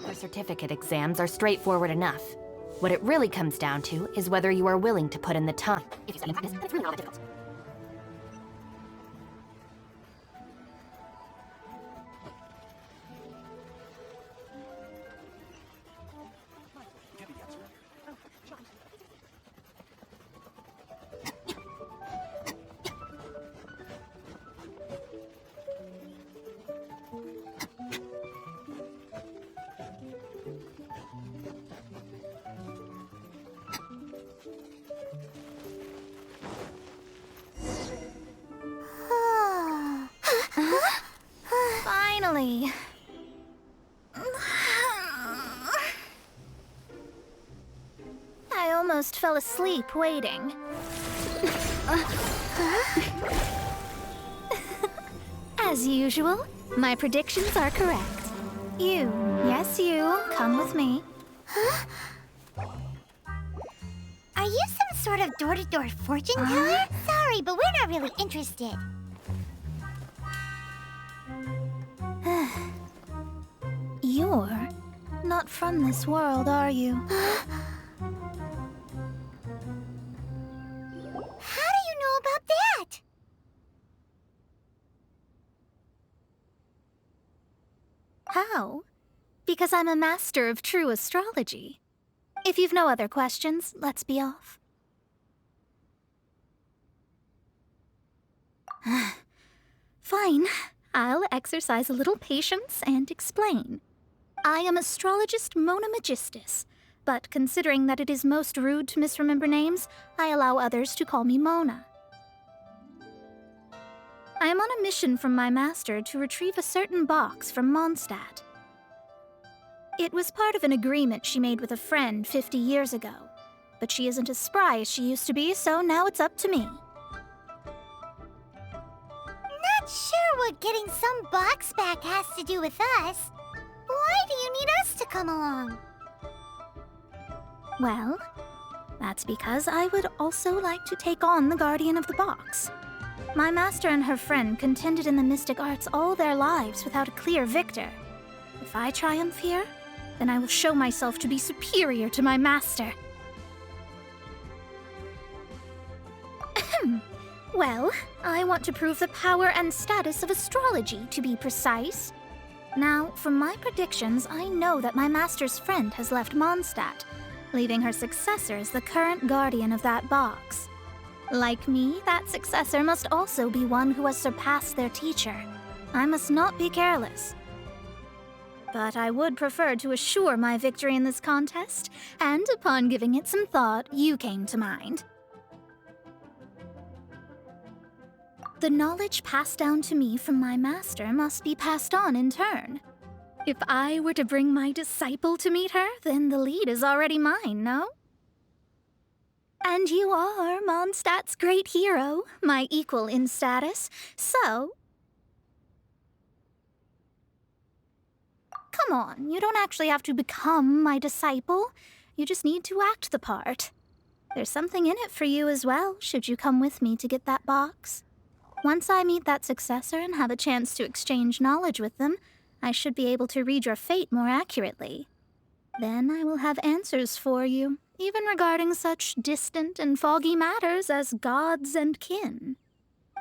The certificate exams are straightforward enough. What it really comes down to is whether you are willing to put in the time. If you study in practice, then it's really not that difficult. Finally. I almost fell asleep waiting. As usual, my predictions are correct. You, yes you, come with me. Are you some sort of door-to-door fortune teller? Sorry, but we're not really interested. You're not from this world, are you? How do you know about that? How? Because I'm a master of true astrology. If you've no other questions, let's be off. Fine. I'll exercise a little patience and explain. I am astrologist Mona Magistus, but considering that it is most rude to misremember names, I allow others to call me Mona. I am on a mission from my master to retrieve a certain box from Mondstadt. It was part of an agreement she made with a friend 50 years ago, but she isn't as spry as she used to be, so now it's up to me. Not sure what getting some box back has to do with us. Why do you need us to come along? Well, that's because I would also like to take on the Guardian of the Box. My master and her friend contended in the mystic arts all their lives without a clear victor. If I triumph here, then I will show myself to be superior to my master. Well, I want to prove the power and status of astrology, to be precise. Now, from my predictions, I know that my master's friend has left Mondstadt, leaving her successor as the current guardian of that box. Like me, that successor must also be one who has surpassed their teacher. I must not be careless. But I would prefer to assure my victory in this contest, and upon giving it some thought, you came to mind. The knowledge passed down to me from my master must be passed on in turn. If I were to bring my disciple to meet her, then the lead is already mine, no? And you are Mondstadt's great hero, my equal in status, so... Come on, you don't actually have to become my disciple. You just need to act the part. There's something in it for you as well, should you come with me to get that box. Once I meet that successor and have a chance to exchange knowledge with them, I should be able to read your fate more accurately. Then I will have answers for you, even regarding such distant and foggy matters as gods and kin.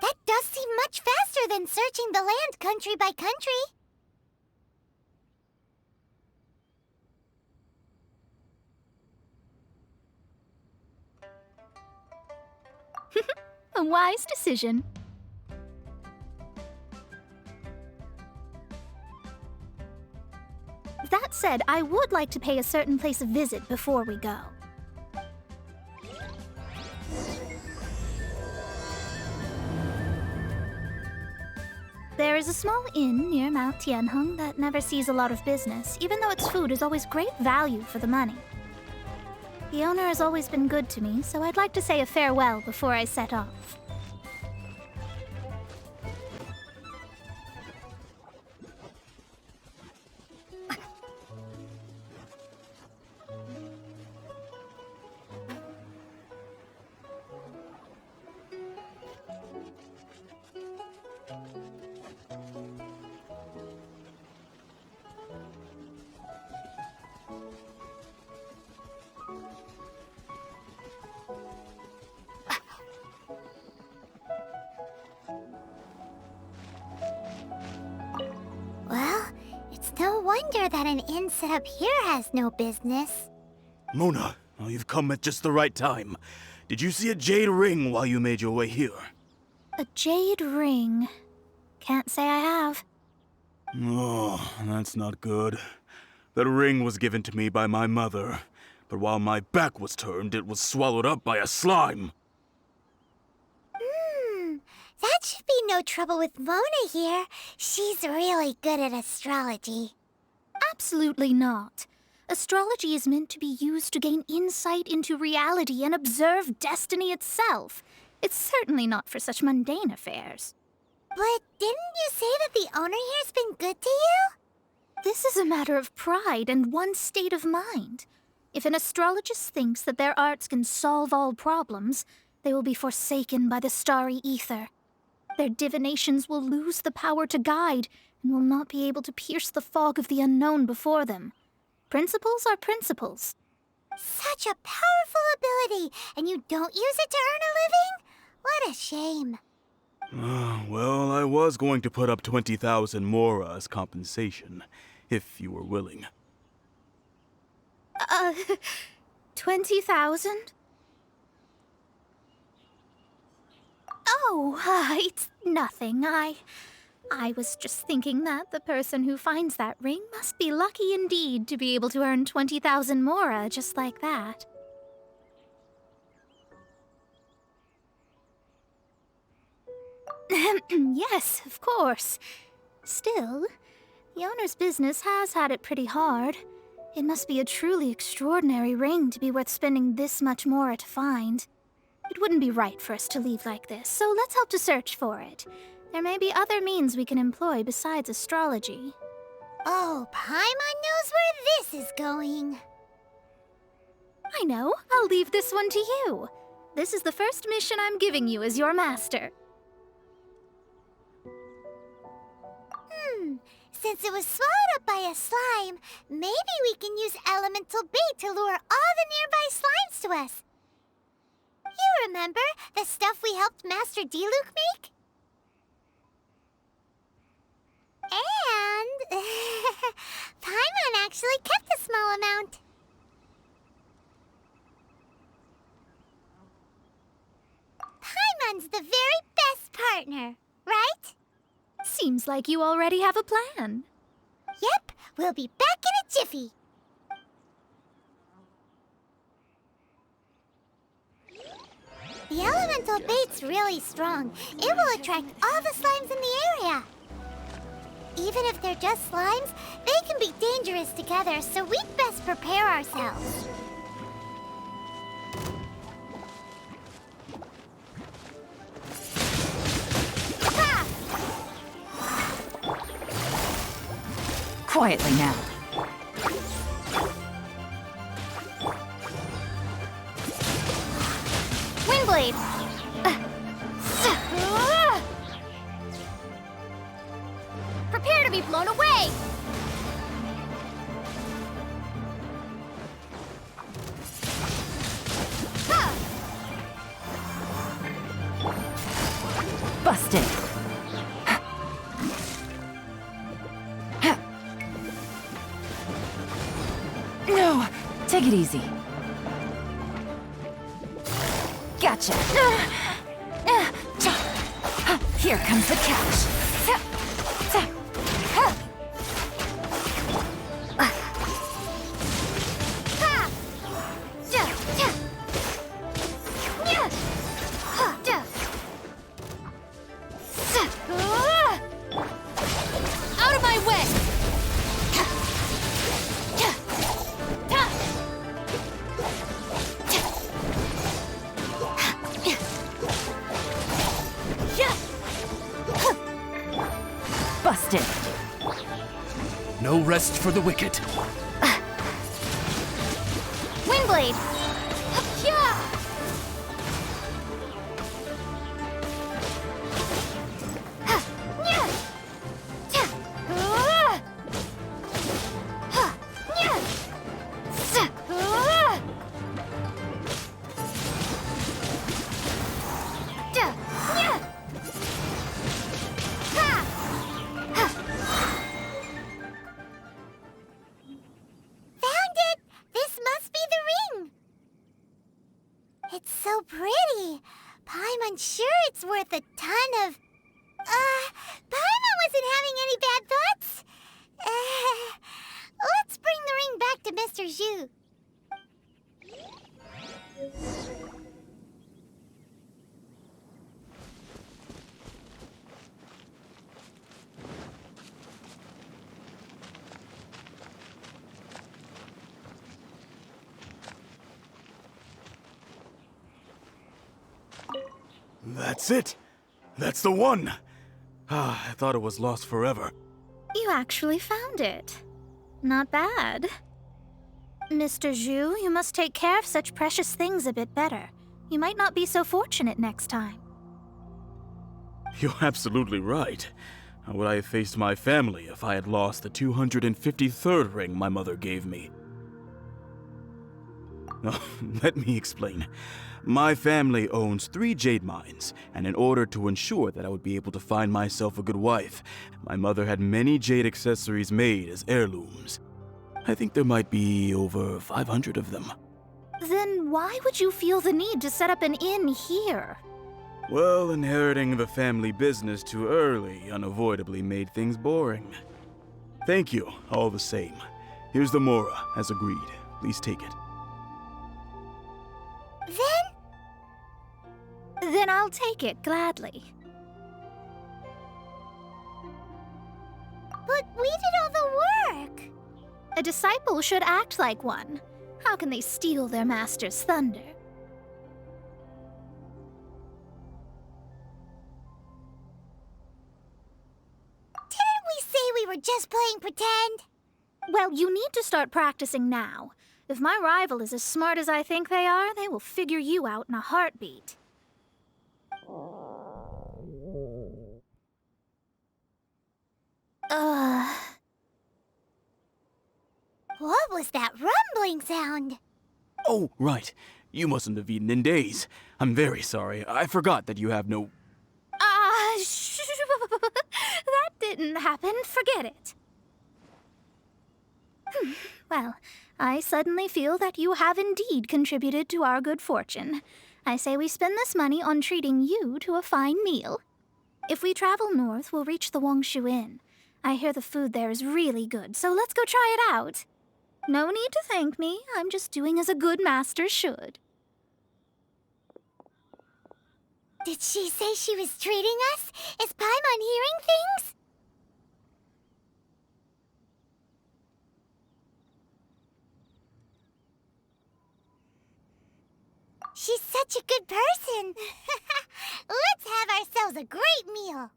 That does seem much faster than searching the land country by country. A wise decision. That said, I would like to pay a certain place a visit before we go. There is a small inn near Mount Tianheng that never sees a lot of business, even though its food is always great value for the money. The owner has always been good to me, so I'd like to say a farewell before I set off. wonder that an inn set up here has no business. Mona, oh, you've come at just the right time. Did you see a jade ring while you made your way here? A jade ring. Can't say I have. Oh, that's not good. That ring was given to me by my mother, but while my back was turned, it was swallowed up by a slime. That should be no trouble with Mona here. She's really good at astrology. Absolutely not. Astrology is meant to be used to gain insight into reality and observe destiny itself. It's certainly not for such mundane affairs. But didn't you say that the owner here's been good to you? This is a matter of pride and one's state of mind. If an astrologist thinks that their arts can solve all problems, they will be forsaken by the starry ether. Their divinations will lose the power to guide and will not be able to pierce the fog of the unknown before them. Principles are principles. Such a powerful ability, and you don't use it to earn a living? What a shame. Well, I was going to put up 20,000 mora as compensation, if you were willing. 20,000? Oh, it's nothing. I was just thinking that the person who finds that ring must be lucky indeed to be able to earn 20,000 mora just like that. Yes, of course. Still, the owner's business has had it pretty hard. It must be a truly extraordinary ring to be worth spending this much mora to find. It wouldn't be right for us to leave like this, so let's help to search for it. There may be other means we can employ besides astrology. Oh, Paimon knows where this is going. I know. I'll leave this one to you. This is the first mission I'm giving you as your master. Since it was swallowed up by a slime, maybe we can use elemental bait to lure all the nearby slimes to us. You remember the stuff we helped Master DISKLIKE make? And Paimon actually kept a small amount. Paimon's the very best partner, right? Seems like you already have a plan. Yep, we'll be back in a jiffy. The elemental bait's really strong. It will attract all the slimes in the area. Even if they're just slimes, they can be dangerous together, so we'd best prepare ourselves. Quietly now. Windblade! Prepare to be blown away! Busted. No, take it easy. Gotcha. Here comes the catch. Out of my way! Busted. No rest for the wicked. Windblade! And sure, it's worth a ton of... Paimon wasn't having any bad thoughts. Let's bring the ring back to Mr. Zhu. That's it! That's the one! I thought it was lost forever. You actually found it. Not bad. Mr. Zhu, you must take care of such precious things a bit better. You might not be so fortunate next time. You're absolutely right. How would I have faced my family if I had lost the 253rd ring my mother gave me? Oh, let me explain. My family owns 3 jade mines, and in order to ensure that I would be able to find myself a good wife, my mother had many jade accessories made as heirlooms. I think there might be over 500 of them. Then why would you feel the need to set up an inn here? Well, inheriting the family business too early unavoidably made things boring. Thank you, all the same. Here's the Mora, as agreed. Please take it. Then I'll take it gladly. But we did all the work. A disciple should act like one. How can they steal their master's thunder? Didn't we say we were just playing pretend? Well, you need to start practicing now. If my rival is as smart as I think they are, they will figure you out in a heartbeat. What was that rumbling sound? Oh, right. You mustn't have eaten in days. I'm very sorry. I forgot that you have no... That didn't happen. Forget it. Well, I suddenly feel that you have indeed contributed to our good fortune. I say we spend this money on treating you to a fine meal. If we travel north, we'll reach the Wongshu Inn. I hear the food there is really good, so let's go try it out. No need to thank me. I'm just doing as a good master should. Did she say she was treating us? Is Paimon hearing things? She's such a good person. Let's have ourselves a great meal.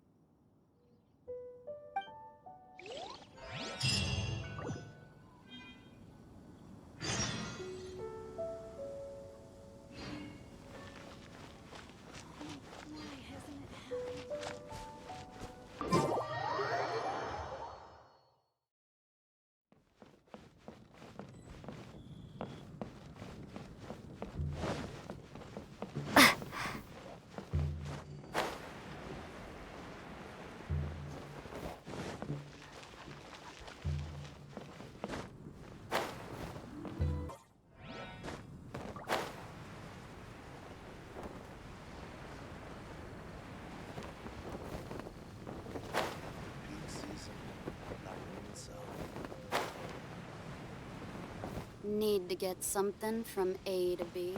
Need to get something from A to B.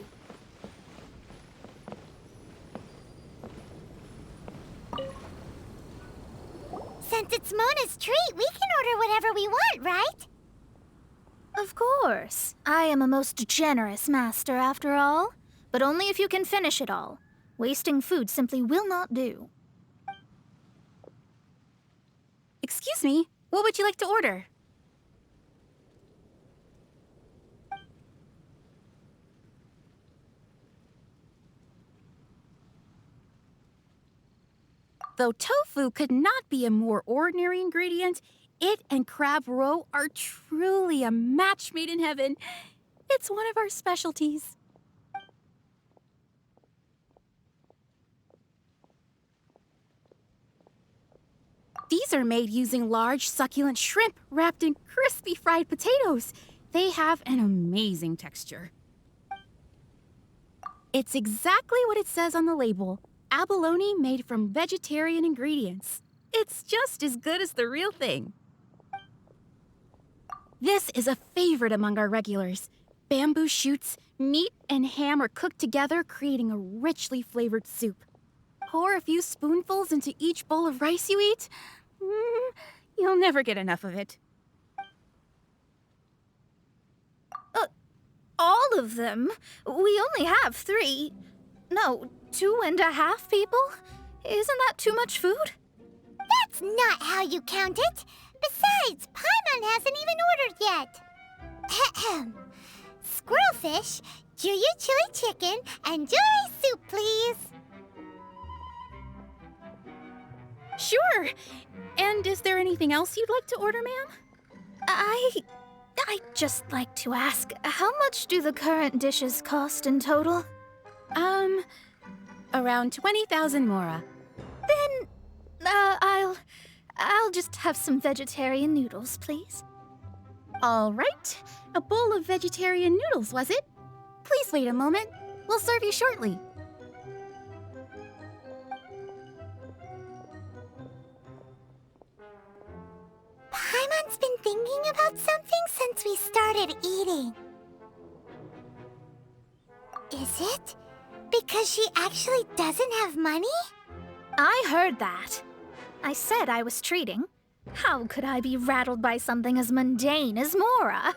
Since it's Mona's treat, we can order whatever we want, right? Of course. I am a most generous master, after all. But only if you can finish it all. Wasting food simply will not do. Excuse me, what would you like to order? Though tofu could not be a more ordinary ingredient, it and crab roe are truly a match made in heaven. It's one of our specialties. These are made using large, succulent shrimp wrapped in crispy fried potatoes. They have an amazing texture. It's exactly what it says on the label. abalone made from vegetarian ingredients. It's just as good as the real thing. This is a favorite among our regulars. Bamboo shoots, meat, and ham are cooked together, creating a richly flavored soup. Pour a few spoonfuls into each bowl of rice you eat. You'll never get enough of it. All of them? We only have 3. No, 2.5 people? Isn't that too much food? That's not how you count it. Besides, Paimon hasn't even ordered yet. Squirrelfish, Juyu chili chicken, and jewelry soup, please. Sure. And is there anything else you'd like to order, ma'am? I'd just like to ask, how much do the current dishes cost in total? Around 20,000 mora. Then, I'll just have some vegetarian noodles, please. All right. A bowl of vegetarian noodles, was it? Please wait a moment. We'll serve you shortly. Paimon's been thinking about something since we started eating. Is it because she actually doesn't have money? I heard that. I said I was treating. How could I be rattled by something as mundane as Mora?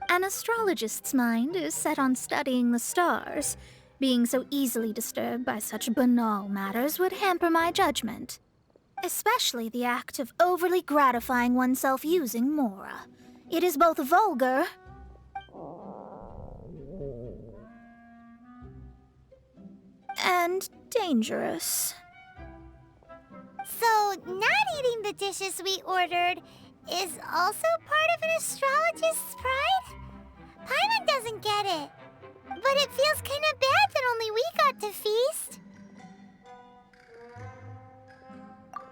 An astrologist's mind is set on studying the stars. Being so easily disturbed by such banal matters would hamper my judgment. Especially the act of overly gratifying oneself using Mora. It is both vulgar and dangerous. So, not eating the dishes we ordered is also part of an astrologist's pride? Paimon doesn't get it. But it feels kind of bad that only we got to feast.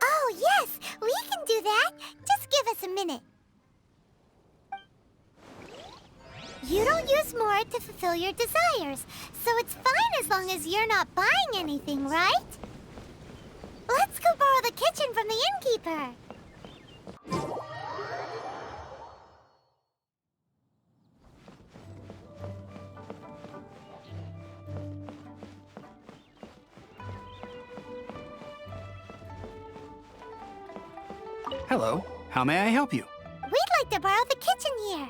Oh, yes, we can do that. Just give us a minute. You don't use more to fulfill your desires, so it's fine as long as you're not buying anything, right? Let's go borrow the kitchen from the innkeeper. Hello, how may I help you? We'd like to borrow the kitchen here.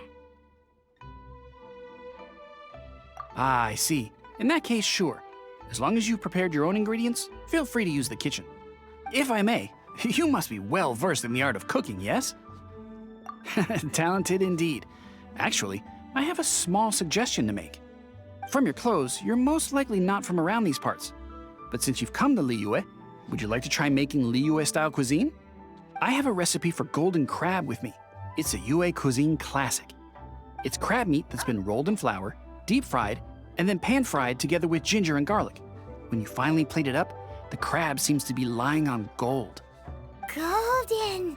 Ah, I see. In that case, sure. As long as you've prepared your own ingredients, feel free to use the kitchen. If I may, you must be well versed in the art of cooking, yes? Talented indeed. Actually, I have a small suggestion to make. From your clothes, you're most likely not from around these parts. But since you've come to Liyue, would you like to try making Liyue-style cuisine? I have a recipe for golden crab with me. It's a Yue cuisine classic. It's crab meat that's been rolled in flour, deep fried, and then pan fried together with ginger and garlic. When you finally plate it up, the crab seems to be lying on gold. Golden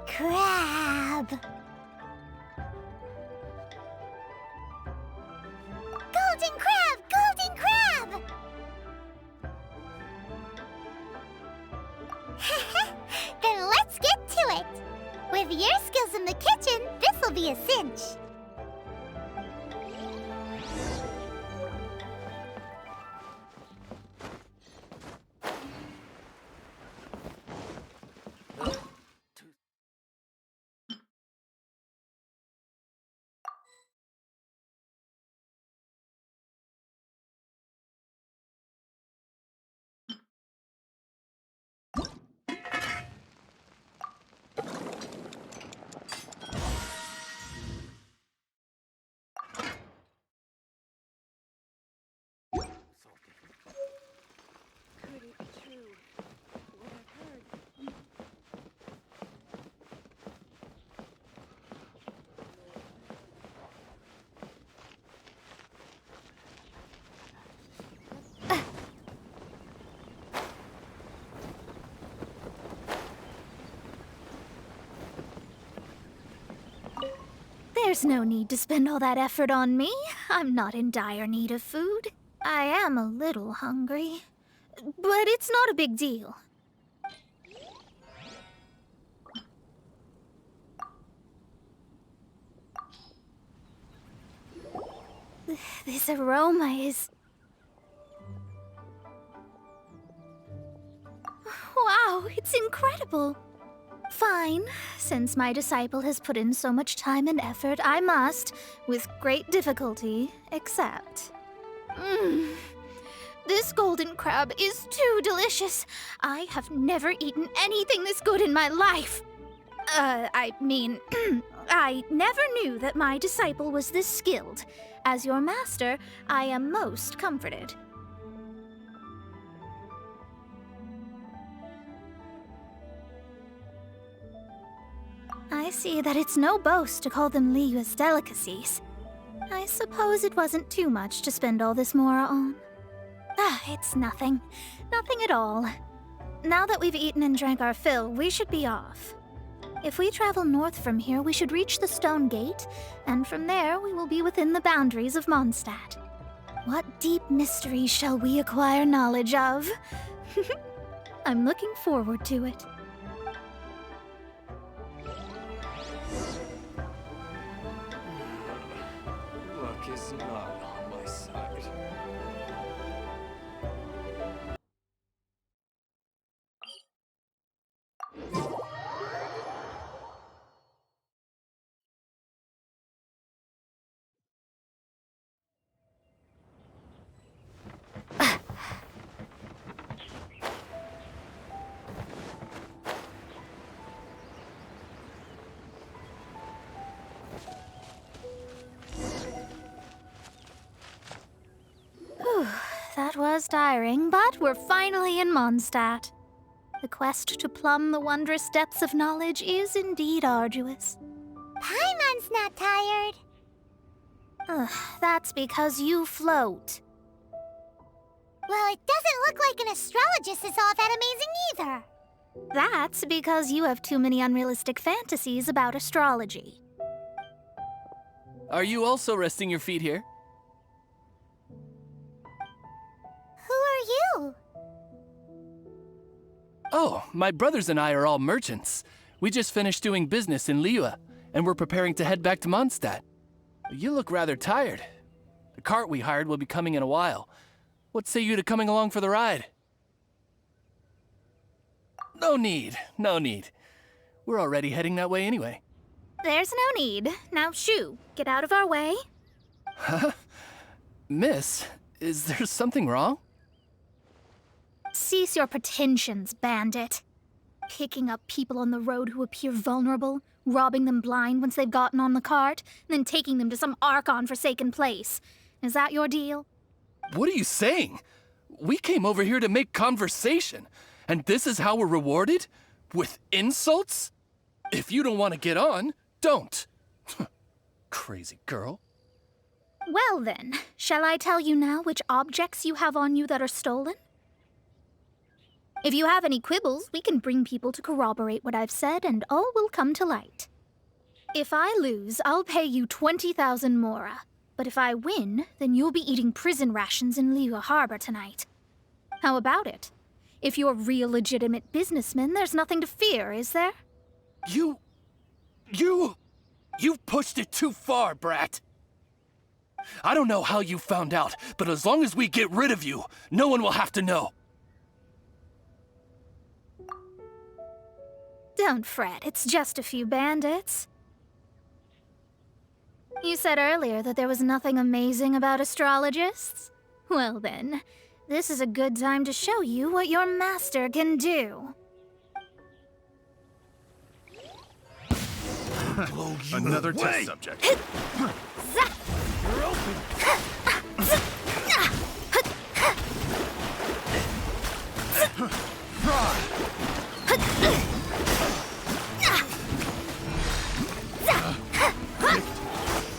crab. Golden crab! Golden crab! Then let's get to it. With your skills in the kitchen, this'll be a cinch. There's no need to spend all that effort on me. I'm not in dire need of food. I am a little hungry. but it's not a big deal. This aroma is... Wow, it's incredible. Fine. Since my disciple has put in so much time and effort, I must, with great difficulty, accept. This golden crab is too delicious. I have never eaten anything this good in my life. I never knew that my disciple was this skilled. As your master, I am most comforted. I see that it's no boast to call them Liyue's delicacies. I suppose it wasn't too much to spend all this mora on. It's nothing. Nothing at all. Now that we've eaten and drank our fill, we should be off. If we travel north from here, we should reach the Stone Gate, and from there we will be within the boundaries of Mondstadt. What deep mysteries shall we acquire knowledge of? I'm looking forward to it. Luck is not on my side. That was tiring, but we're finally in Mondstadt. The quest to plumb the wondrous depths of knowledge is indeed arduous. Paimon's not tired. That's because you float. Well, it doesn't look like an astrologist is all that amazing either. That's because you have too many unrealistic fantasies about astrology. Are you also resting your feet here? Who are you? Oh, my brothers and I are all merchants. We just finished doing business in Liyue, and we're preparing to head back to Mondstadt. You look rather tired. The cart we hired will be coming in a while. What say you to coming along for the ride? No need, no need. We're already heading that way anyway. There's no need. Now shoo, get out of our way. Huh? Miss, is there something wrong? Cease your pretensions, bandit. Picking up people on the road who appear vulnerable, robbing them blind once they've gotten on the cart, and then taking them to some Archon-forsaken place. Is that your deal? What are you saying? We came over here to make conversation, and this is how we're rewarded? With insults? If you don't want to get on, don't. Crazy girl. Well then, shall I tell you now which objects you have on you that are stolen? If you have any quibbles, we can bring people to corroborate what I've said, and all will come to light. If I lose, I'll pay you 20,000 mora. But if I win, then you'll be eating prison rations in Liyue Harbor tonight. How about it? If you're real legitimate businessmen, there's nothing to fear, is there? You've pushed it too far, brat. I don't know how you found out, but as long as we get rid of you, no one will have to know. Don't fret, it's just a few bandits. You said earlier that there was nothing amazing about astrologists? Well then, this is a good time to show you what your master can do. Another test subject. You're open.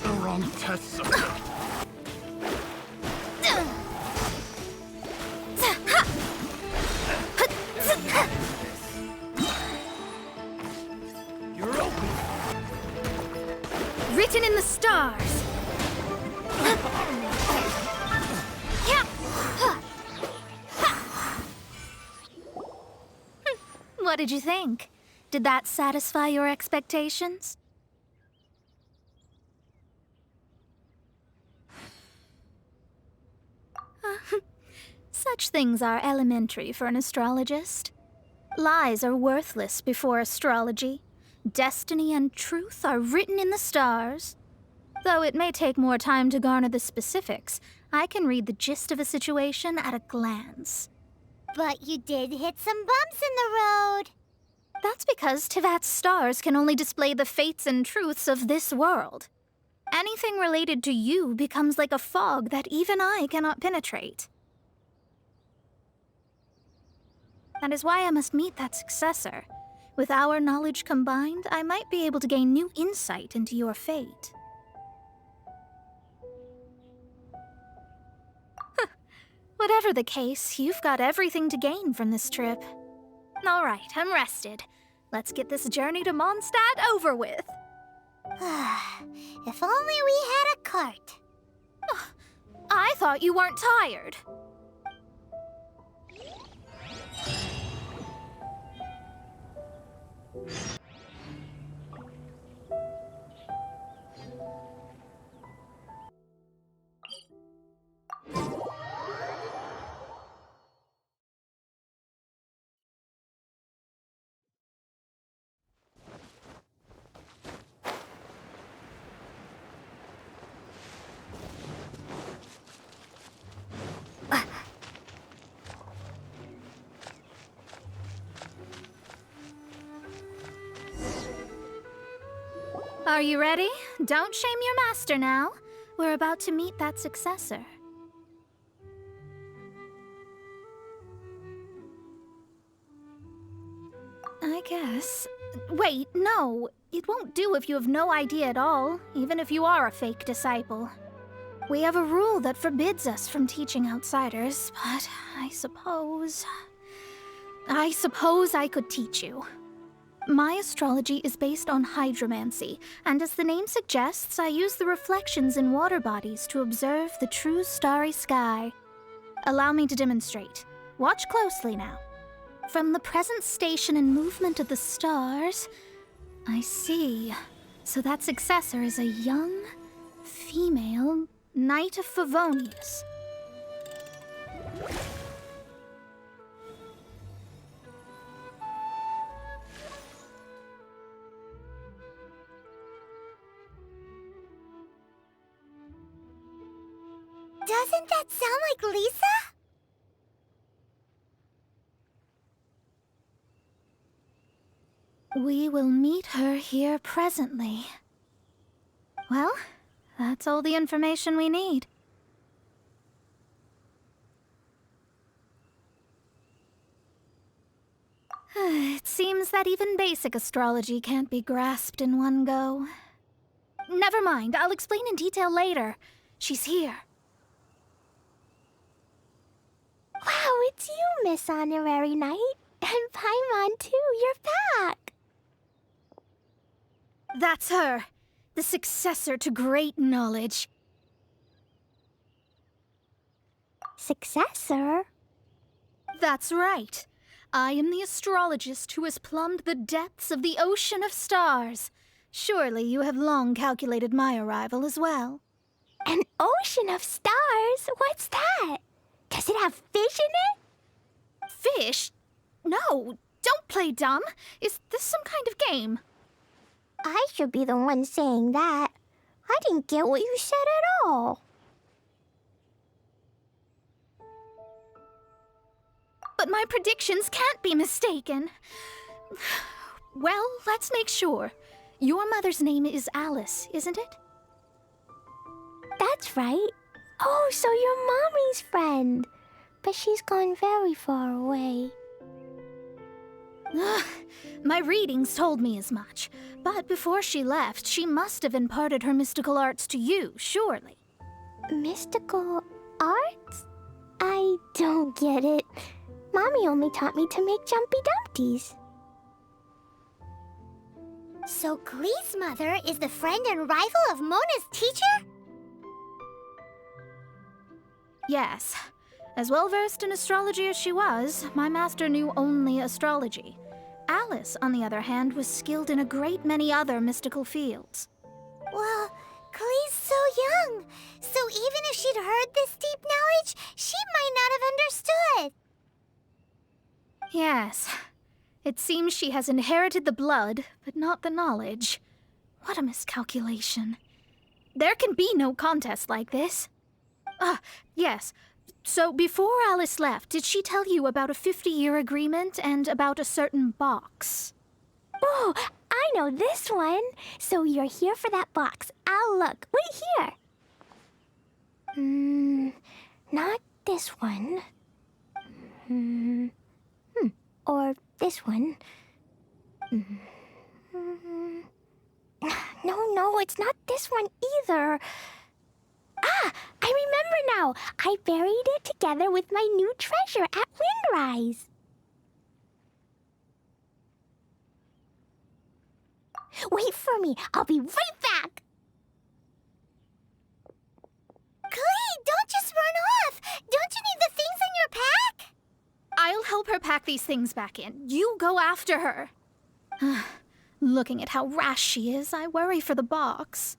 The wrong test subject. You're open. Written in the stars. What did you think? Did that satisfy your expectations? Such things are elementary for an astrologist. Lies are worthless before astrology. Destiny and truth are written in the stars. Though it may take more time to garner the specifics, I can read the gist of a situation at a glance. But you did hit some bumps in the road. That's because Tivat's stars can only display the fates and truths of this world. Anything related to you becomes like a fog that even I cannot penetrate. That is why I must meet that successor. With our knowledge combined, I might be able to gain new insight into your fate. Whatever the case, you've got everything to gain from this trip. All right, I'm rested. Let's get this journey to Mondstadt over with. If only we had a cart. I thought you weren't tired. Are you ready? Don't shame your master now. We're about to meet that successor. I guess. Wait, no. It won't do if you have no idea at all, even if you are a fake disciple. We have a rule that forbids us from teaching outsiders, but I suppose I could teach you. My astrology is based on hydromancy, and as the name suggests, I use the reflections in water bodies to observe the true starry sky. Allow me to demonstrate. Watch closely now. From the present station and movement of the stars, I see. So that successor is a young, female Knight of Favonius. Doesn't that sound like Lisa? We will meet her here presently. Well, that's all the information we need. It seems that even basic astrology can't be grasped in one go. Never mind, I'll explain in detail later. She's here. Wow, it's you, Miss Honorary Knight. And Paimon, too. You're back. That's her. The successor to great knowledge. Successor? That's right. I am the astrologist who has plumbed the depths of the ocean of stars. Surely you have long calculated my arrival as well. An ocean of stars? What's that? Does it have fish in it? Fish? No, don't play dumb. Is this some kind of game? I should be the one saying that. I didn't get what you said at all. But my predictions can't be mistaken. Well, let's make sure. Your mother's name is Alice, isn't it? That's right. Oh, so you're Mommy's friend. But she's gone very far away. My readings told me as much. But before she left, she must have imparted her mystical arts to you, surely. Mystical arts? I don't get it. Mommy only taught me to make jumpy dumpties. So Glee's mother is the friend and rival of Mona's teacher? Yes. As well versed in astrology as she was, my master knew only astrology. Alice, on the other hand, was skilled in a great many other mystical fields. Well, Klee's so young, so even if she'd heard this deep knowledge, she might not have understood. Yes. It seems she has inherited the blood, but not the knowledge. What a miscalculation. There can be no contest like this. Yes. So before Alice left, did she tell you about a 50-year agreement and about a certain box? Oh, I know this one. So you're here for that box. I'll look. Wait here. Not this one. Or this one. No, it's not this one either. Ah, I remember now. I buried it together with my new treasure at Windrise. Wait for me. I'll be right back. Klee, don't just run off. Don't you need the things in your pack? I'll help her pack these things back in. You go after her. Looking at how rash she is, I worry for the box.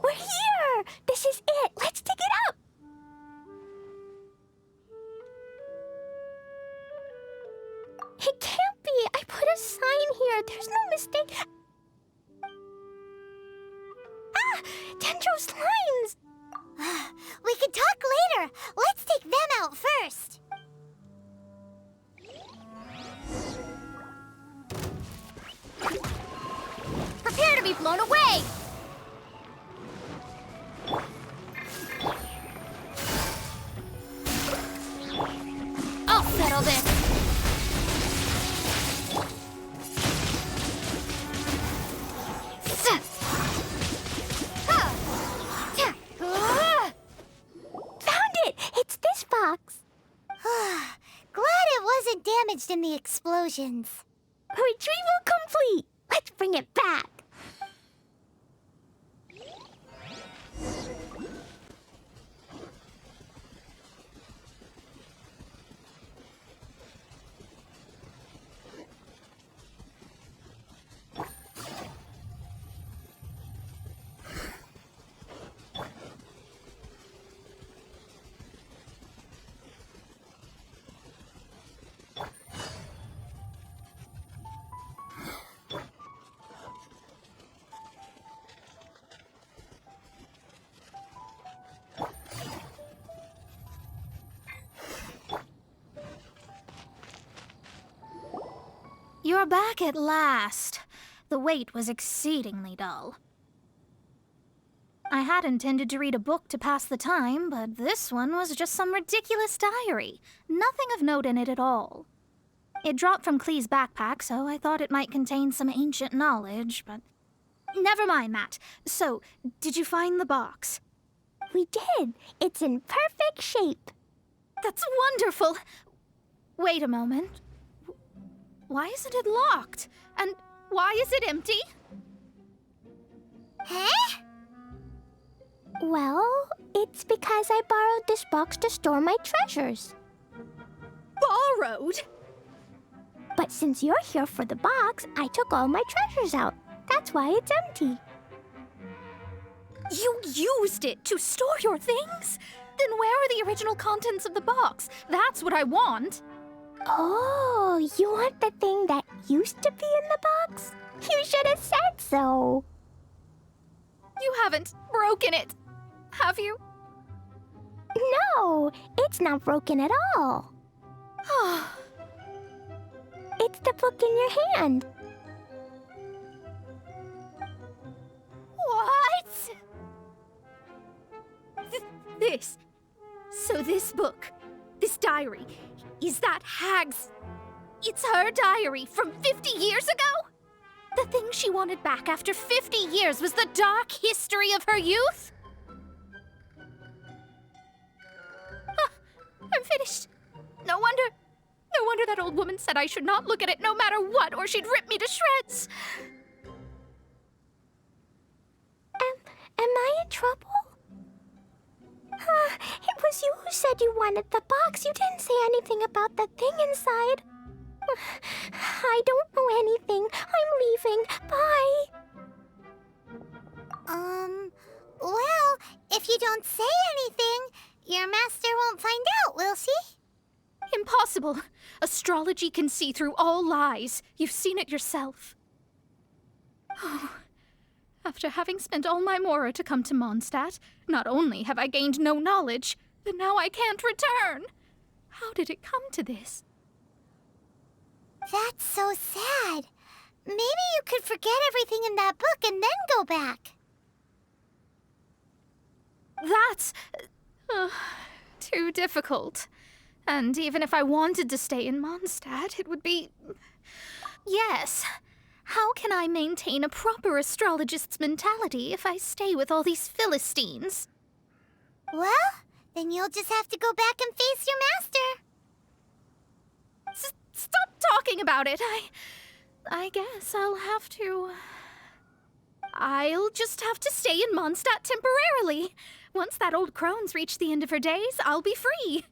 We're here! This is it! Let's dig it up! It can't be! I put a sign here! There's no mistake! Ah! Dendro's lines! We can talk later! Let's take them out first! Prepare to be blown away! I'll settle this. Found it! It's this box. Glad it wasn't damaged in the explosions. Retrieval complete! Let's bring it back. You're back at last. The wait was exceedingly dull. I had intended to read a book to pass the time, but this one was just some ridiculous diary. Nothing of note in it at all. It dropped from Klee's backpack, so I thought it might contain some ancient knowledge, but... Never mind that. So, did you find the box? We did. It's in perfect shape. That's wonderful! Wait a moment. Why isn't it locked? And why is it empty? Huh? Well, it's because I borrowed this box to store my treasures. Borrowed? But since you're here for the box, I took all my treasures out. That's why it's empty. You used it to store your things? Then where are the original contents of the box? That's what I want. Oh, you want the thing that used to be in the box? You should have said so. You haven't broken it, have you? No, it's not broken at all. It's the book in your hand. What? So this book, this diary, is that Hag's... It's her diary from 50 years ago? The thing she wanted back after 50 years was the dark history of her youth? I'm finished. No wonder that old woman said I should not look at it no matter what, or she'd rip me to shreds. Am I in trouble? It was you who said you wanted the box. You didn't say anything about the thing inside. I don't know anything. I'm leaving. Bye. Well, if you don't say anything, your master won't find out, will she? Impossible. Astrology can see through all lies. You've seen it yourself. Oh. After having spent all my mora to come to Mondstadt, not only have I gained no knowledge, but now I can't return. How did it come to this? That's so sad. Maybe you could forget everything in that book and then go back. That's... too difficult. And even if I wanted to stay in Mondstadt, it would be... Yes. How can I maintain a proper astrologist's mentality if I stay with all these Philistines? Well, then you'll just have to go back and face your master. Stop talking about it. I guess I'll have to... I'll just have to stay in Mondstadt temporarily. Once that old crone's reached the end of her days, I'll be free.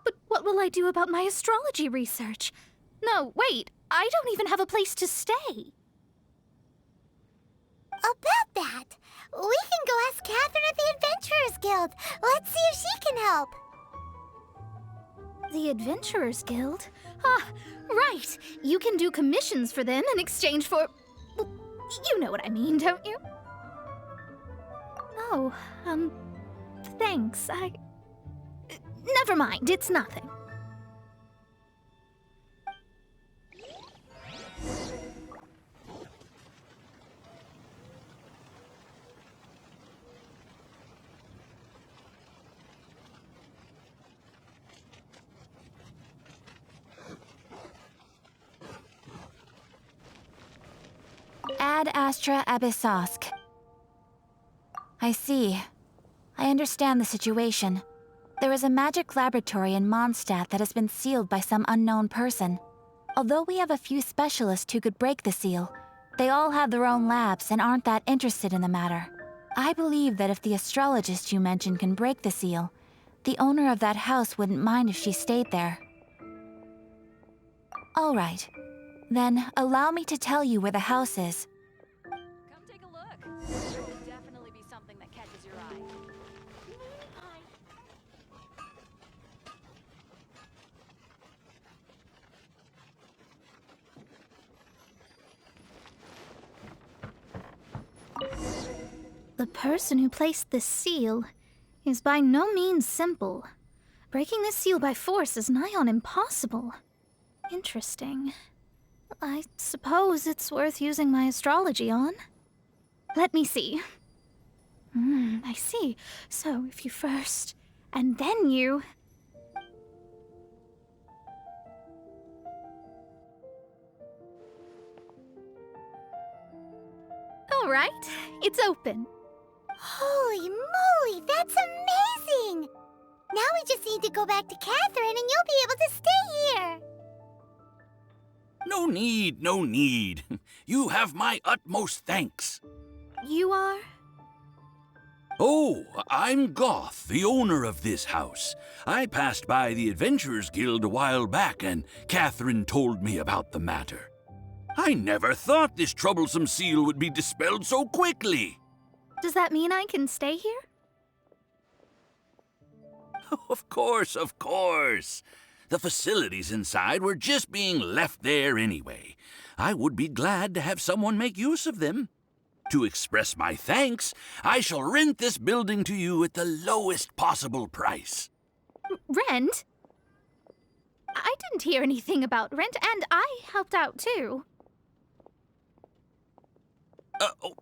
But what will I do about my astrology research? No, wait, I don't even have a place to stay. About that, we can go ask Catherine at the Adventurers Guild. Let's see if she can help. The Adventurers Guild? Ah, right. You can do commissions for them in exchange for... Well, you know what I mean, don't you? Oh, thanks. Never mind, it's nothing. Ad Astra Abyssosk. I see. I understand the situation. There is a magic laboratory in Mondstadt that has been sealed by some unknown person. Although we have a few specialists who could break the seal, they all have their own labs and aren't that interested in the matter. I believe that if the astrologist you mentioned can break the seal, the owner of that house wouldn't mind if she stayed there. All right. Then, allow me to tell you where the house is. Come take a look. There will definitely be something that catches your eye. The person who placed this seal is by no means simple. Breaking this seal by force is nigh on impossible. Interesting. I suppose it's worth using my astrology on. Let me see. I see. So if you first, and then you... All right, it's open. Holy moly, that's amazing! Now we just need to go back to Catherine and you'll be able to stay here. No need, no need. You have my utmost thanks. You are? Oh, I'm Goth, the owner of this house. I passed by the Adventurers Guild a while back, and Catherine told me about the matter. I never thought this troublesome seal would be dispelled so quickly. Does that mean I can stay here? Of course, of course. The facilities inside were just being left there anyway. I would be glad to have someone make use of them. To express my thanks, I shall rent this building to you at the lowest possible price. Rent? I didn't hear anything about rent, and I helped out too.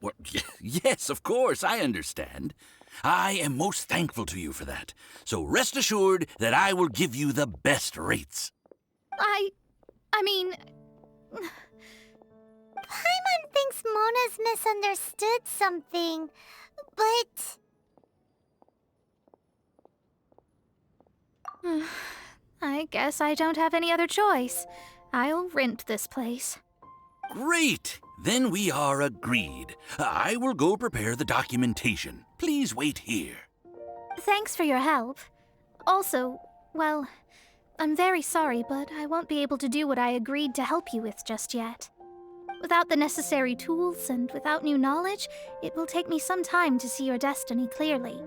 Well, yes, of course, I understand. I am most thankful to you for that. So rest assured that I will give you the best rates. I mean... Paimon thinks Mona's misunderstood something, but... I guess I don't have any other choice. I'll rent this place. Great! Then we are agreed. I will go prepare the documentation. Please wait here. Thanks for your help. Also, well, I'm very sorry, but I won't be able to do what I agreed to help you with just yet. Without the necessary tools and without new knowledge, it will take me some time to see your destiny clearly.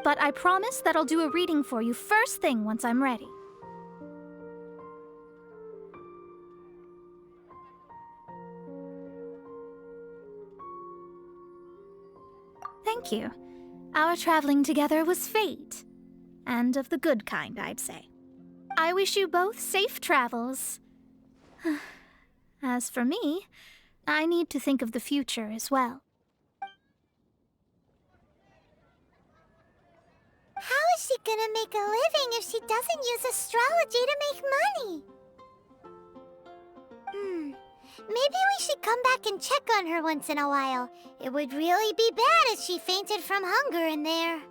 But I promise that I'll do a reading for you first thing once I'm ready. Thank you. Our traveling together was fate. And of the good kind, I'd say. I wish you both safe travels. As for me, I need to think of the future as well. How is she gonna make a living if she doesn't use astrology to make money? Maybe we should come back and check on her once in a while. It would really be bad if she fainted from hunger in there.